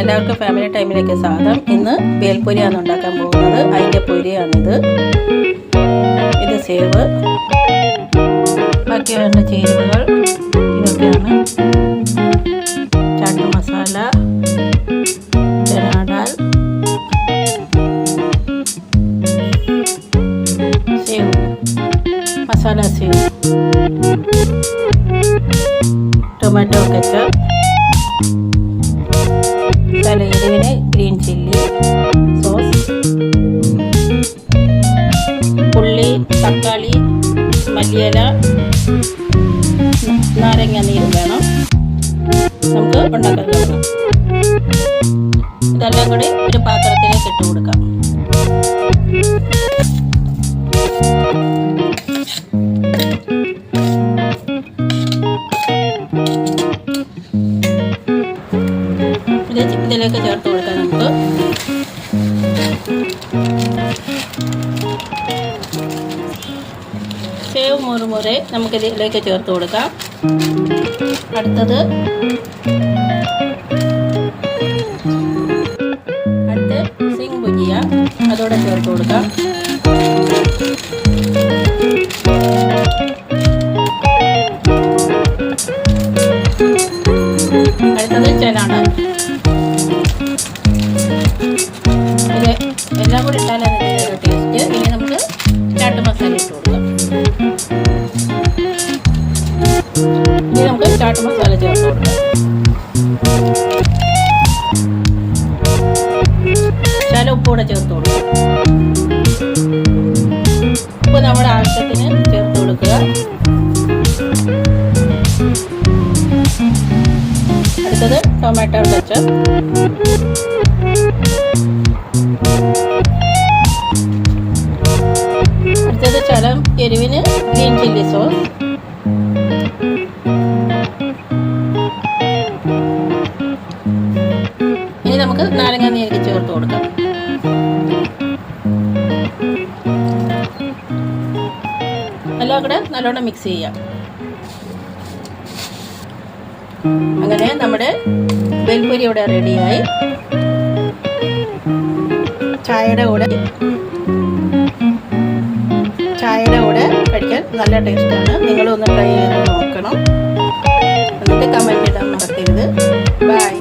എല്ലാവർക്കും ഫാമിലി ടൈമിലേക്ക് സ്വാഗതം. ഇന്ന് ബേൽപൂരിയാണ് ഉണ്ടാക്കാൻ പോകുന്നത്. അതിൻ്റെ പൊരിയാണിത്. ഇത് സേവ്, ബാക്കി വേണ്ട ചേരുവകൾ ഇതൊക്കെയാണ്: ചാട്ട് മസാല, ചനാ ദാൽ, സേവ്, മസാല സേവ്, ടൊമാറ്റോ കെച്ചപ്പ്, എരിവിന് ഗ്രീൻ ചില്ലി സോസ്, ഉള്ളി, തക്കാളി, മല്ലിയില, നാരങ്ങ നീര് വേണം. നമുക്ക് ഉണ്ടാക്കാൻ തുടങ്ങാം. ഇതെല്ലാം കൂടി ഒരു പാത്രത്തിലേക്ക് ഇട്ട് കൊടുക്കാം. ഇതിലേക്ക് ചേർത്ത് കൊടുക്കാം. നമുക്ക് സേവ് മുറുമുറെ നമുക്കിതിലേക്ക് ചേർത്ത് കൊടുക്കാം. അടുത്ത സിംഗ് ഭുജിയ അതോടെ ചേർത്ത് കൊടുക്കാം. അടുത്തത് ചനാ ദാൽ. ഇത് എല്ലാം കൂടി ഇട്ടാലാണ് ഇതിൻ്റെ ടേസ്റ്റ്. ഇനി നമുക്ക് ചാട്ട് മസാല ഇട്ട് കൊടുക്കാം. ഇനി നമുക്ക് ചാട്ട് മസാല ചേർത്ത് കൊടുക്കാം. ഉപ്പ് കൂടെ ചേർത്ത് കൊടുക്കാം. ഉപ്പ് നമ്മുടെ ആവശ്യത്തിന് ചേർത്ത് കൊടുക്കുക. അടുത്തത് ടൊമാറ്റോ കെച്ചപ്പ്, അടുത്തത് ശകലം എരിവിന് ഗ്രീൻ ചില്ലി സോസ്, ഇനി നമുക്ക് നാരങ്ങ നീര് ചേർത്ത് കൊടുക്കാം. എല്ലാം കൂടെ നല്ലോണം മിക്സ് ചെയ്യാം. അങ്ങനെ നമ്മുടെ ബേൽപൂരി ഇവിടെ റെഡിയായി. ചായയുടെ കൂടെ കഴിക്കാൻ നല്ല ടേസ്റ്റാണ്. നിങ്ങളൊന്ന് ട്രൈ ചെയ്ത് നോക്കണം. എന്നിട്ട് കമൻറ്റ് ഇടാൻ മറക്കരുത്. ബൈ.